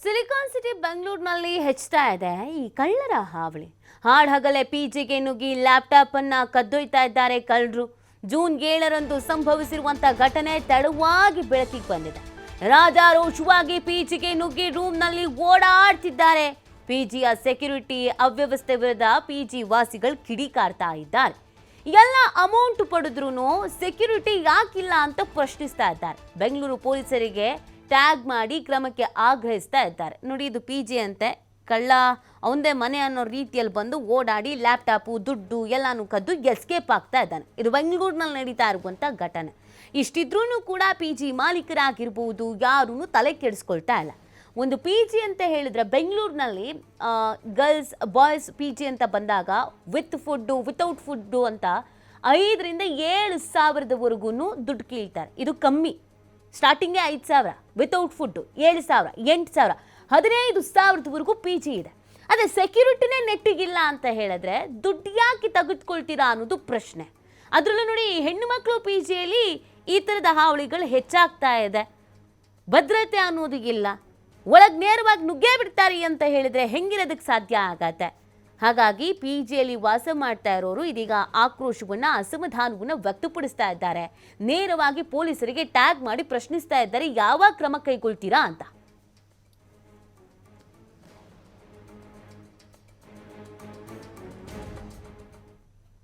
Silicon city ಬೆಂಗಳೂರಿನಲ್ಲಿ ಹೆಚ್ಚುತ್ತಾ ಇದೆ ಈ ಕಳ್ಳರ ಹಾವಳಿ. ಹಾಡಹಗಲೇ ಪಿಜಿಗೆ ನುಗ್ಗಿ ಲ್ಯಾಪ್ಟಾಪ್ ಅನ್ನು ಕದ್ದೊಯ್ತಾ ಇದ್ದಾರೆ ಕಳ್ಳರು. ಜೂನ್ 7ರಂದು ಸಂಭವಿಸಿರುವಂತ ಘಟನೆ ತಡವಾಗಿ ಬೆಳಕಿಗೆ ಬಂದಿದೆ. ರಾಜಾರೋಷವಾಗಿ ಪಿಜಿಗೆ ನುಗ್ಗಿ ರೂಮ್ನಲ್ಲಿ ಓಡಾಡ್ತಿದ್ದಾರೆ. ಪಿಜಿಯ ಸೆಕ್ಯೂರಿಟಿ ಅವ್ಯವಸ್ಥೆ ವಿರುದ್ಧ ಪಿಜಿ ವಾಸಿಗಳು ಕಿಡಿಕಾರ್ತಾ ಇದ್ದಾರೆ. ಎಲ್ಲ ಅಮೌಂಟ್ ಪಡೆದ್ರೂ ಸೆಕ್ಯೂರಿಟಿ ಯಾಕಿಲ್ಲ ಅಂತ ಪ್ರಶ್ನಿಸ್ತಾ ಇದ್ದಾರೆ. ಬೆಂಗಳೂರು ಪೊಲೀಸರಿಗೆ ಟ್ಯಾಗ್ ಮಾಡಿ ಕ್ರಮಕ್ಕೆ ಆಗ್ರಹಿಸ್ತಾ ಇದ್ದಾರೆ. ನೋಡಿ, ಇದು ಪಿಜಿ ಅಂತೆ, ಕಳ್ಳ ಅವಂದೇ ಮನೆ ಅನ್ನೋ ರೀತಿಯಲ್ಲಿ ಬಂದು ಓಡಾಡಿ ಲ್ಯಾಪ್ಟಾಪು ದುಡ್ಡು ಎಲ್ಲಾನು ಕದ್ದು ಎಸ್ಕೇಪ್ ಆಗ್ತಾ ಇದ್ದಾನೆ. ಇದು ಬೆಂಗಳೂರಿನಲ್ಲಿ ನಡೀತಾ ಇರುವಂಥ ಘಟನೆ. ಇಷ್ಟಿದ್ರೂ ಕೂಡ ಪಿಜಿ ಮಾಲೀಕರಾಗಿರ್ಬೋದು ಯಾರೂ ತಲೆ ಕೆಡಿಸ್ಕೊಳ್ತಾ ಇಲ್ಲ. ಒಂದು ಪಿಜಿ ಅಂತ ಹೇಳಿದ್ರೆ ಬೆಂಗಳೂರಿನಲ್ಲಿ ಗರ್ಲ್ಸ್ ಬಾಯ್ಸ್ ಪಿಜಿ ಅಂತ ಬಂದಾಗ ವಿತ್ ಫುಡ್ಡು ವಿತೌಟ್ ಫುಡ್ಡು ಅಂತ 5,000 to 7,000ವರೆಗೂ ದುಡ್ಡು ಕೀಳ್ತಾರೆ. ಇದು ಕಮ್ಮಿ. ಸ್ಟಾರ್ಟಿಂಗೇ 5,000, ವಿತೌಟ್ ಫುಡ್ಡು 7,000, 8,000, 15,000ವರೆಗೂ ಪಿ ಜಿ ಇದೆ. ಅದೇ ಸೆಕ್ಯೂರಿಟಿನೇ ನೆಟ್ಟಿಗಿಲ್ಲ ಅಂತ ಹೇಳಿದ್ರೆ ದುಡ್ಡು ಯಾಕೆ ತೆಗೆದುಕೊಳ್ತೀರಾ ಅನ್ನೋದು ಪ್ರಶ್ನೆ. ಅದರಲ್ಲೂ ನೋಡಿ, ಹೆಣ್ಣು ಮಕ್ಕಳು ಪಿ ಜಿಯಲ್ಲಿ ಈ ಥರದ ಹಾವಳಿಗಳು ಹೆಚ್ಚಾಗ್ತಾ ಇದೆ. ಭದ್ರತೆ ಅನ್ನೋದು ಇಲ್ಲ. ಒಳಗೆ ನೇರವಾಗಿ ನುಗ್ಗೇ ಬಿಡ್ತಾರೆ ಅಂತ ಹೇಳಿದರೆ ಹೆಂಗಿರೋದಕ್ಕೆ ಸಾಧ್ಯ ಆಗತ್ತೆ. ಹಾಗಾಗಿ ಪಿ ಜಿಯಲ್ಲಿ ವಾಸ ಮಾಡ್ತಾ ಇರೋರು ಇದೀಗ ಆಕ್ರೋಶವನ್ನು ಅಸಮಾಧಾನವನ್ನು ವ್ಯಕ್ತಪಡಿಸ್ತಾ ಇದ್ದಾರೆ. ನೇರವಾಗಿ ಪೊಲೀಸರಿಗೆ ಟ್ಯಾಗ್ ಮಾಡಿ ಪ್ರಶ್ನಿಸ್ತಾ ಇದ್ದಾರೆ, ಯಾವಾಗ ಕ್ರಮ ಕೈಗೊಳ್ತೀರಾ ಅಂತ.